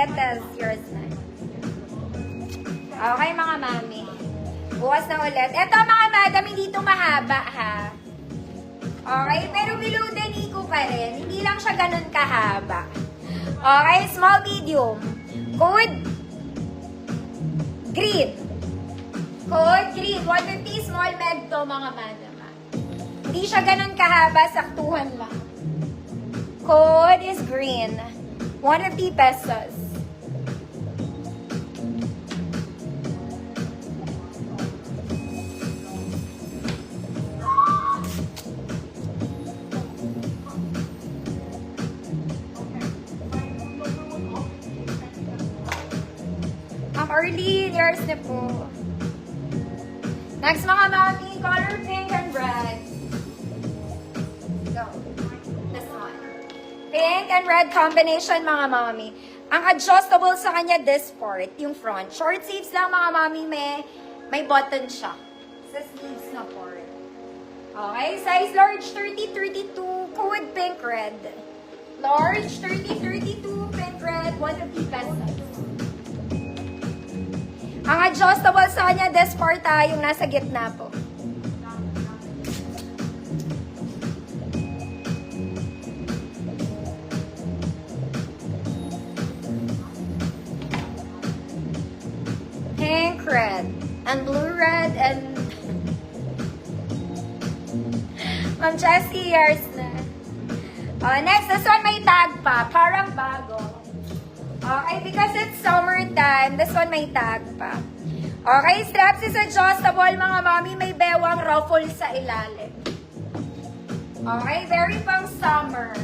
Betes, yours na. Okay, mga mami. Bukas na ulit. Eto, mga madam, hindi ito mahaba, ha? Okay, pero below the knee ko pa rin. Hindi lang siya ganun kahaba. Okay, small, medium. Code green. Code green. 150 small med to, mga madam. Hindi siya ganun kahaba, saktuhan lang. Code is green. 150 pesos. Early years na po. Next, mga mami, color pink and red. Go. This one. Pink and red combination, mga mami. Ang adjustable sa kanya, this part, yung front. Short sleeves lang, mga mami, may button siya. Sa sleeves na part. Okay, size large, 30-32, code pink red. Large, 30-32, pink red, 150 pesos. Ang adjustable sa kanya, this part yung nasa gitna po. Pink red, and blue red, and... Ma'am Jessie, yours na. Next, this one may tag pa, parang bago. Okay, because it's summertime, this one may tag pa. Okay, straps is adjustable, mga mami. May bewang ruffle sa ilalim. Okay, very pang summer.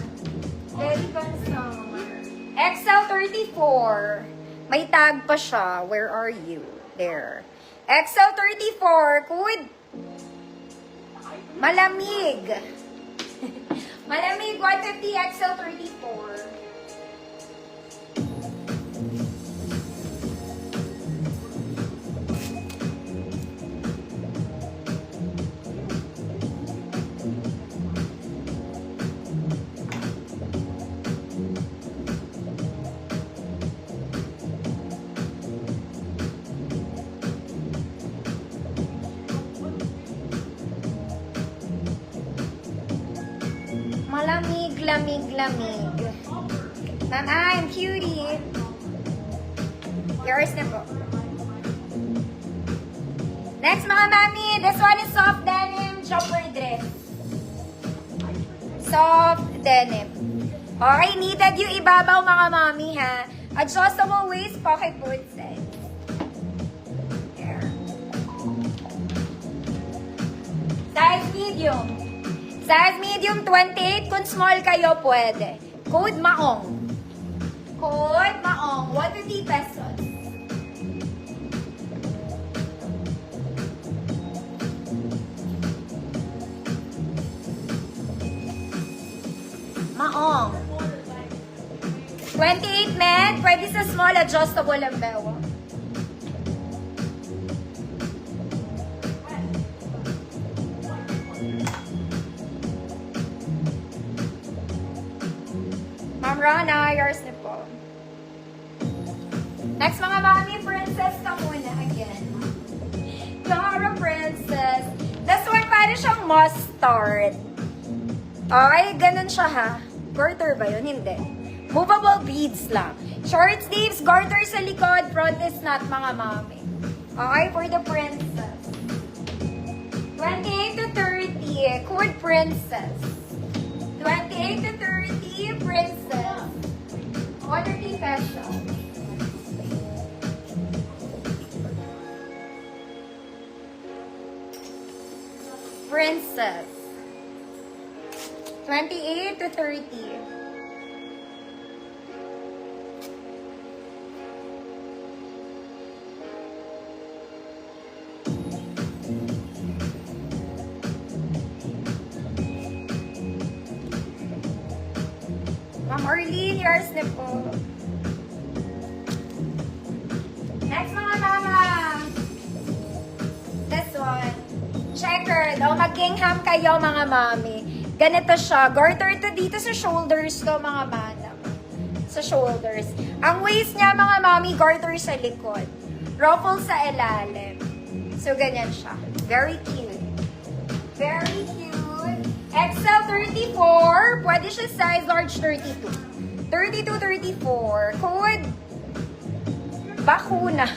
Very pang summer. XL34. May tag pa siya. Where are you? There. XL34. Code. Malamig. Malamig, 150 XL34. Malamig, lamig, lamig. Ma'am, I'm cutie. Yours na po. Next, mga mami, this one is soft denim jumper dress. Soft denim. Okay, needed yung ibabaw, mga mami, ha? Adjustable waist, pocket foot set. There. Size medium. Size medium 28. Kung small kayo, pwede. Code maong. Code maong. 150 pesos. Maong. 28 men. Pwede sa small, adjustable ang bewa. Ma'am Rana, yours na po. Next, mga mami, princess ka muna again. Clara princess. This one, parang siyang mustard. Okay, ganun siya, ha? Garter ba yun? Hindi. Movable beads lang. Short sleeves, garter sa likod, front is not, mga mami. Okay, for the princess. 28 to 30, code princess. 28 to 30, princess. 150 pesos. Princess. 28 to 30. Ma'am Arlene, yours na po. Next, mga mama. This one. Checkered. O, mag-gingham kayo, mga mami. Ganito siya. Garter to dito sa shoulders ko, mga madam. sa shoulders. Ang waist niya, mga mommy, garter sa likod. Ruffle sa ilalim. So, ganyan siya. Very cute. Very cute. XL 34. Pwede siya size large 32. 32, 34. Code Bakuna.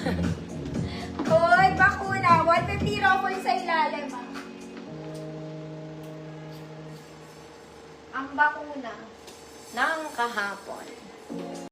Code Bakuna. 150 ruffle sa ilalim. Ang bakuna ng kahapon.